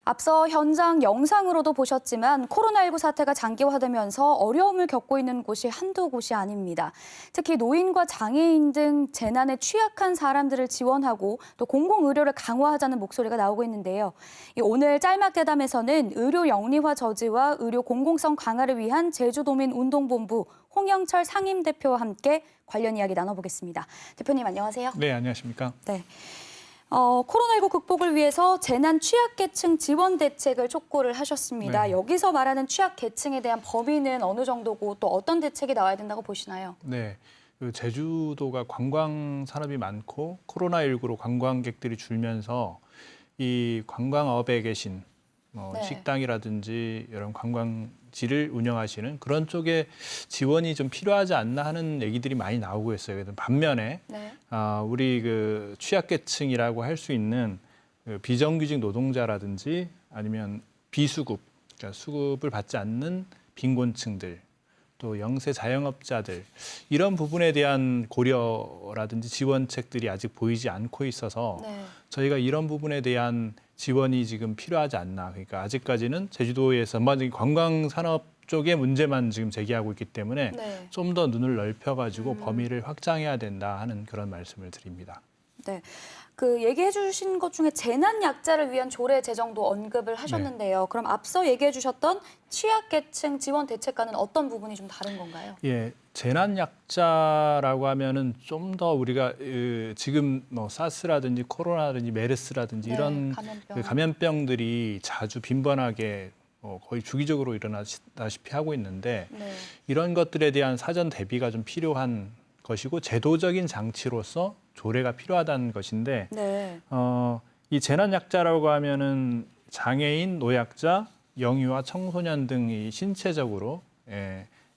앞서 현장 영상으로도 보셨지만 코로나19 사태가 장기화되면서 어려움을 겪고 있는 곳이 한두 곳이 아닙니다. 특히 노인과 장애인 등 재난에 취약한 사람들을 지원하고 또 공공의료를 강화하자는 목소리가 나오고 있는데요. 오늘 짤막대담에서는 의료 영리화 저지와 의료 공공성 강화를 위한 제주도민운동본부 홍영철 상임대표와 함께 관련 이야기 나눠보겠습니다. 대표님 안녕하세요. 네, 안녕하십니까. 네. 코로나19 극복을 위해서 재난 취약계층 지원 대책을 촉구를 하셨습니다. 네. 여기서 말하는 취약계층에 대한 범위는 어느 정도고 또 어떤 대책이 나와야 된다고 보시나요? 네, 제주도가 관광 산업이 많고 코로나19로 관광객들이 줄면서 이 관광업에 계신 네. 식당이라든지 이런 관광지를 운영하시는 그런 쪽에 지원이 좀 필요하지 않나 하는 얘기들이 많이 나오고 있어요. 반면에 네. 우리 그 취약계층이라고 할 수 있는 그 비정규직 노동자라든지 아니면 비수급, 그러니까 수급을 받지 않는 빈곤층들, 또 영세 자영업자들 이런 부분에 대한 고려라든지 지원책들이 아직 보이지 않고 있어서 네. 저희가 이런 부분에 대한 지원이 지금 필요하지 않나. 그러니까 아직까지는 제주도에서 관광 산업 쪽의 문제만 지금 제기하고 있기 때문에 네. 좀 더 눈을 넓혀가지고 범위를 확장해야 된다 하는 그런 말씀을 드립니다. 네. 그 얘기해 주신 것 중에 재난 약자를 위한 조례 제정도 언급을 하셨는데요. 그럼 앞서 얘기해 주셨던 취약계층 지원 대책과는 어떤 부분이 좀 다른 건가요? 예, 재난 약자라고 하면은 좀 더 우리가 지금 뭐 사스라든지 코로나라든지 메르스라든지 네, 이런 감염병. 그 감염병들이 자주 빈번하게 거의 주기적으로 일어나다시피 하고 있는데 네. 이런 것들에 대한 사전 대비가 좀 필요한 것이고 제도적인 장치로서 조례가 필요하다는 것인데 네. 이 재난 약자라고 하면은 장애인, 노약자, 영유아, 청소년 등이 신체적으로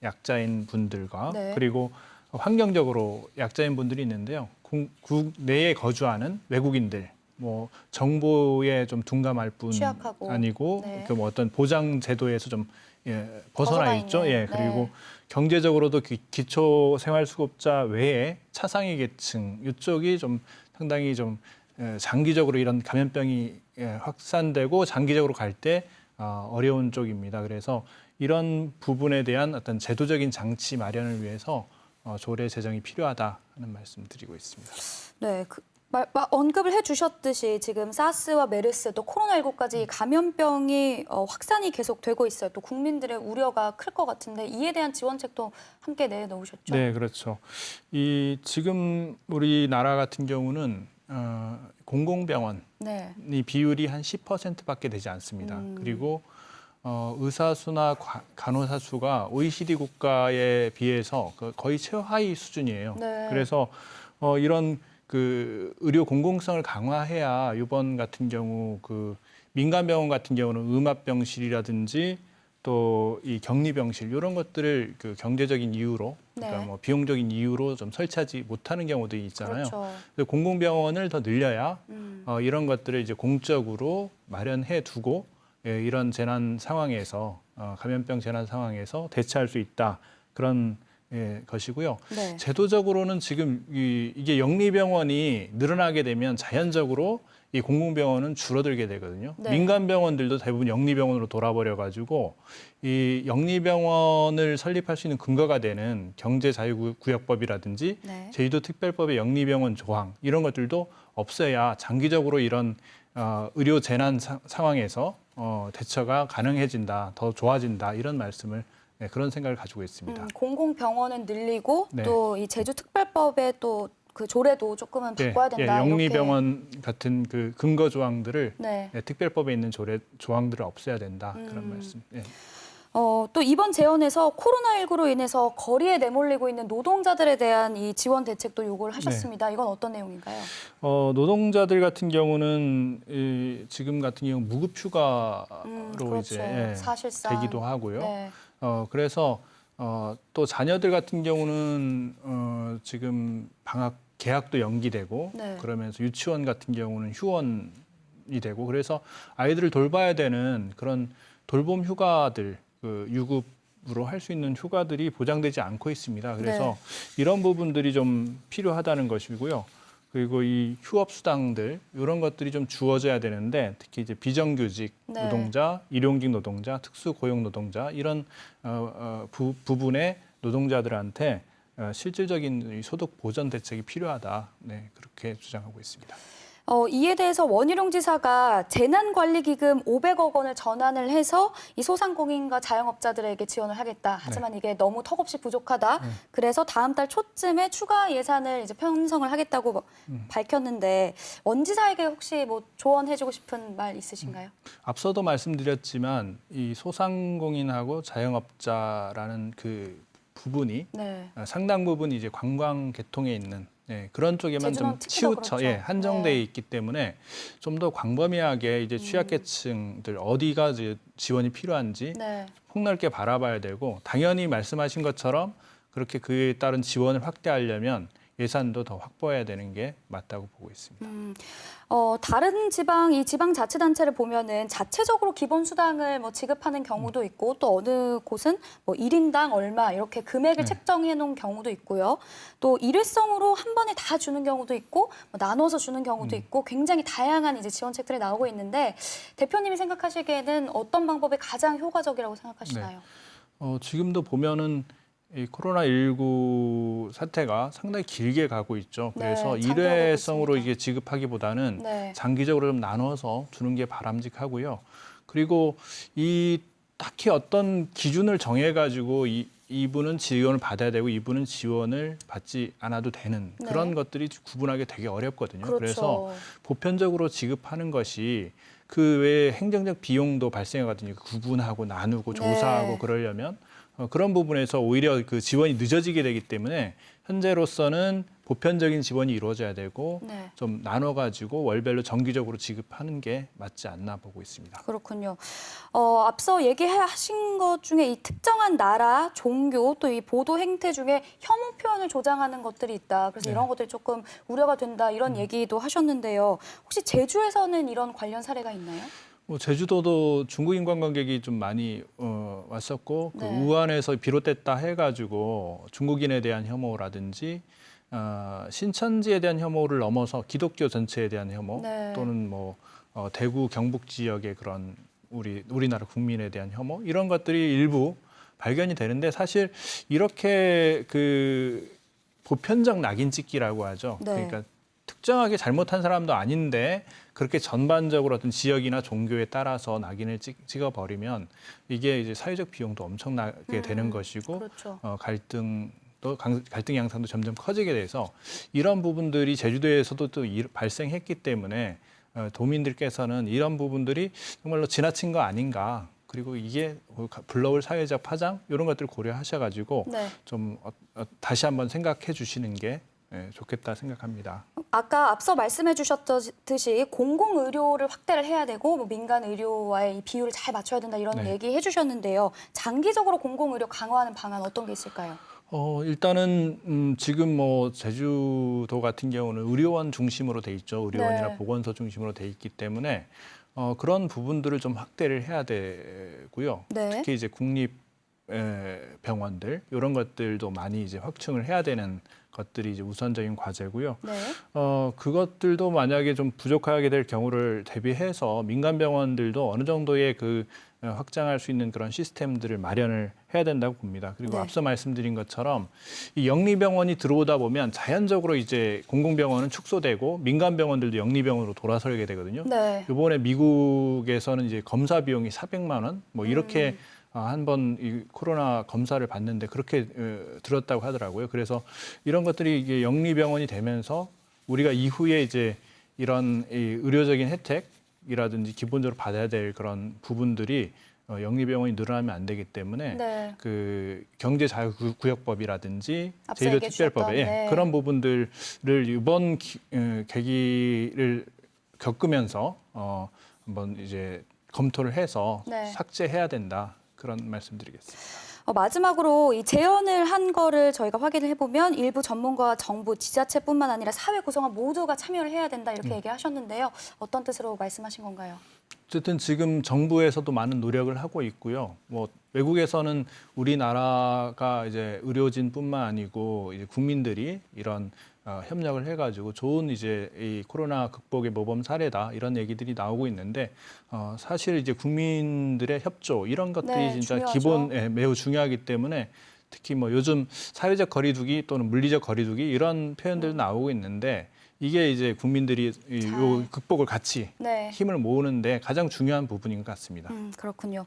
약자인 분들과 네. 그리고 환경적으로 약자인 분들이 있는데요. 국내에 거주하는 외국인들, 뭐 정보에 좀 둔감할 뿐 취약하고. 아니고 네. 그 뭐 어떤 보장 제도에서 좀 벗어나 있죠. 있는. 예, 그리고 네. 경제적으로도 기초 생활수급자 외에 차상위 계층 이쪽이 좀 상당히 좀 장기적으로 이런 감염병이 확산되고 장기적으로 갈 때 어려운 쪽입니다. 그래서 이런 부분에 대한 어떤 제도적인 장치 마련을 위해서 조례 제정이 필요하다 하는 말씀 드리고 있습니다. 네. 언급을 해주셨듯이 지금 사스와 메르스 또 코로나19까지 감염병이 확산이 계속되고 있어요. 또 국민들의 우려가 클 것 같은데 이에 대한 지원책도 함께 내놓으셨죠? 네, 그렇죠. 지금 우리나라 같은 경우는 공공병원이 네. 비율이 한 10%밖에 되지 않습니다. 그리고 의사 수나 간호사 수가 OECD 국가에 비해서 거의 최하위 수준이에요. 네. 그래서 이런 그 의료 공공성을 강화해야 이번 같은 경우 그 민간 병원 같은 경우는 음압병실이라든지 또 이 격리병실 이런 것들을 그 경제적인 이유로 그러니까 네. 뭐 비용적인 이유로 좀 설치하지 못하는 경우들이 있잖아요. 그렇죠. 그래서 공공병원을 더 늘려야 음. 이런 것들을 이제 공적으로 마련해 두고 이런 재난 상황에서 감염병 재난 상황에서 대처할 수 있다 그런 것이고요. 네. 제도적으로는 지금 이게 영리병원이 늘어나게 되면 자연적으로 이 공공병원은 줄어들게 되거든요. 네. 민간 병원들도 대부분 영리병원으로 돌아버려 가지고 이 영리병원을 설립할 수 있는 근거가 되는 경제자유구역법이라든지 네. 제주도 특별법의 영리병원 조항 이런 것들도 없어야 장기적으로 이런 의료 재난 상황에서 대처가 가능해진다, 더 좋아진다 이런 말씀을 그런 생각을 가지고 있습니다. 공공병원은 늘리고 네. 또 이 제주특별법의 또 그 조례도 조금은 바꿔야 된다. 영리병원 같은 그 근거 조항들을 네. 특별법에 있는 조항들을 없애야 된다 그런 말씀. 예. 또 이번 재원에서 코로나19로 인해서 거리에 내몰리고 있는 노동자들에 대한 이 지원 대책도 요구를 하셨습니다. 이건 어떤 내용인가요? 노동자들 같은 경우는 지금 같은 경우 무급휴가로 그렇죠. 이제 사실상. 되기도 하고요. 네. 그래서 또 자녀들 같은 경우는 지금 방학 개학도 연기되고 네. 그러면서 유치원 같은 경우는 휴원이 되고 그래서 아이들을 돌봐야 되는 그런 돌봄 휴가들 그 유급으로 할 수 있는 휴가들이 보장되지 않고 있습니다. 그래서 이런 부분들이 좀 필요하다는 것이고요. 그리고 이 휴업 수당들 이런 것들이 좀 주어져야 되는데 특히 이제 비정규직 네. 노동자, 일용직 노동자, 특수 고용 노동자 이런 부분의 노동자들한테 실질적인 이 소득 보전 대책이 필요하다. 네, 그렇게 주장하고 있습니다. 이에 대해서 원희룡 지사가 재난관리기금 500억 원을 전환을 해서 이 소상공인과 자영업자들에게 지원을 하겠다. 하지만 이게 너무 턱없이 부족하다. 그래서 다음 달 초쯤에 추가 예산을 이제 편성을 하겠다고 밝혔는데 원 지사에게 혹시 뭐 조언해주고 싶은 말 있으신가요? 앞서도 말씀드렸지만 이 소상공인하고 자영업자라는 그 부분이 네. 상당 부분 이제 관광 계통에 있는 그런 쪽에만 좀 특히나 치우쳐 그렇죠. 한정돼 네. 있기 때문에 좀 더 광범위하게 이제 취약계층들 어디가 이제 지원이 필요한지 네. 폭넓게 바라봐야 되고 당연히 말씀하신 것처럼 그렇게 그에 따른 지원을 확대하려면 예산도 더 확보해야 되는 게 맞다고 보고 있습니다. 다른 이 지방자치단체를 보면은 자체적으로 기본수당을 뭐 지급하는 경우도 있고 또 어느 곳은 뭐 1인당 얼마 이렇게 금액을 책정해 놓은 경우도 있고요. 또 일회성으로 한 번에 다 주는 경우도 있고 뭐 나눠서 주는 경우도 있고 굉장히 다양한 이제 지원책들이 나오고 있는데 대표님이 생각하시기에는 어떤 방법이 가장 효과적이라고 생각하시나요? 지금도 보면은 이 코로나19 사태가 상당히 길게 가고 있죠. 네, 그래서 장기화되고 일회성으로 있습니다. 이게 지급하기보다는 네. 장기적으로 좀 나눠서 주는 게 바람직하고요. 그리고 이 딱히 어떤 기준을 정해가지고 이분은 지원을 받아야 되고 이분은 지원을 받지 않아도 되는 네. 그런 것들이 구분하기 되게 어렵거든요. 그렇죠. 그래서 보편적으로 지급하는 것이 그 외에 행정적 비용도 발생하거든요. 구분하고 나누고 조사하고 네. 그러려면 그런 부분에서 오히려 그 지원이 늦어지게 되기 때문에 현재로서는 보편적인 지원이 이루어져야 되고 네. 좀 나눠가지고 월별로 정기적으로 지급하는 게 맞지 않나 보고 있습니다. 그렇군요. 앞서 얘기하신 것 중에 이 특정한 나라, 종교, 또 이 보도 행태 중에 혐오 표현을 조장하는 것들이 있다. 그래서 네. 이런 것들이 조금 우려가 된다. 이런 얘기도 하셨는데요. 혹시 제주에서는 이런 관련 사례가 있나요? 제주도도 중국인 관광객이 좀 많이 왔었고 그 네. 우한에서 비롯됐다 해가지고 중국인에 대한 혐오라든지 신천지에 대한 혐오를 넘어서 기독교 전체에 대한 혐오 네. 또는 뭐 대구 경북 지역의 그런 우리나라 국민에 대한 혐오 이런 것들이 일부 발견이 되는데 사실 이렇게 그 보편적 낙인 찍기라고 하죠. 네. 그러니까 특정하게 잘못한 사람도 아닌데 그렇게 전반적으로 어떤 지역이나 종교에 따라서 낙인을 찍어버리면 이게 이제 사회적 비용도 엄청나게 되는 것이고 그렇죠. 갈등 양상도 점점 커지게 돼서 이런 부분들이 제주도에서도 또 발생했기 때문에 도민들께서는 이런 부분들이 정말로 지나친 거 아닌가 그리고 이게 불러올 사회적 파장 이런 것들을 고려하셔가지고 네. 좀 다시 한번 생각해 주시는 게 좋겠다 생각합니다. 아까 앞서 말씀해 주셨듯이 공공의료를 확대를 해야 되고 뭐 민간 의료와의 이 비율을 잘 맞춰야 된다 이런 네. 얘기해 주셨는데요. 장기적으로 공공의료 강화하는 방안 어떤 게 있을까요? 일단은 지금 뭐 제주도 같은 경우는 의료원 중심으로 돼 있죠. 의료원이나 네. 보건소 중심으로 돼 있기 때문에 그런 부분들을 좀 확대를 해야 되고요. 네. 특히 이제 국립 병원들 이런 것들도 많이 이제 확충을 해야 되는 것들이 이제 우선적인 과제고요. 네. 그것들도 만약에 좀 부족하게 될 경우를 대비해서 민간 병원들도 어느 정도의 그 확장할 수 있는 그런 시스템들을 마련을 해야 된다고 봅니다. 그리고 네. 앞서 말씀드린 것처럼 이 영리병원이 들어오다 보면 자연적으로 이제 공공병원은 축소되고 민간 병원들도 영리병원으로 돌아서게 되거든요. 네. 이번에 미국에서는 이제 검사 비용이 400만 원 뭐 이렇게 한 번 이 코로나 검사를 받는데 그렇게 들었다고 하더라고요. 그래서 이런 것들이 이게 영리병원이 되면서 우리가 이후에 이제 이런 이 의료적인 혜택이라든지 기본적으로 받아야 될 그런 부분들이 영리병원이 늘어나면 안 되기 때문에 네. 그 경제자유구역법이라든지 앞서 제주도 얘기해 특별법에 주셨던, 네. 그런 부분들을 이번 계기를 겪으면서 한번 이제 검토를 해서 네. 삭제해야 된다. 그런 말씀드리겠습니다. 마지막으로 이 제언을 한 거를 저희가 확인을 해보면 일부 전문가와 정부, 지자체뿐만 아니라 사회 구성원 모두가 참여를 해야 된다 이렇게 얘기하셨는데요. 어떤 뜻으로 말씀하신 건가요? 어쨌든 지금 정부에서도 많은 노력을 하고 있고요. 뭐 외국에서는 우리나라가 이제 의료진뿐만 아니고 이제 국민들이 이런 협력을 해가지고 좋은 이제 이 코로나 극복의 모범 사례다 이런 얘기들이 나오고 있는데 사실 이제 국민들의 협조 이런 것들이 네, 진짜 중요하죠. 기본 매우 중요하기 때문에 특히 뭐 요즘 사회적 거리두기 또는 물리적 거리두기 이런 표현들도 나오고 있는데 이게 이제 국민들이 요 극복을 같이 네. 힘을 모으는데 가장 중요한 부분인 것 같습니다. 그렇군요.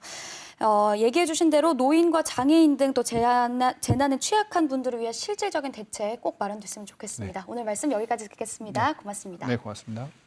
얘기해 주신 대로 노인과 장애인 등 또 재난에 취약한 분들을 위한 실질적인 대책 꼭 마련됐으면 좋겠습니다. 오늘 말씀 여기까지 듣겠습니다. 고맙습니다. 네, 고맙습니다.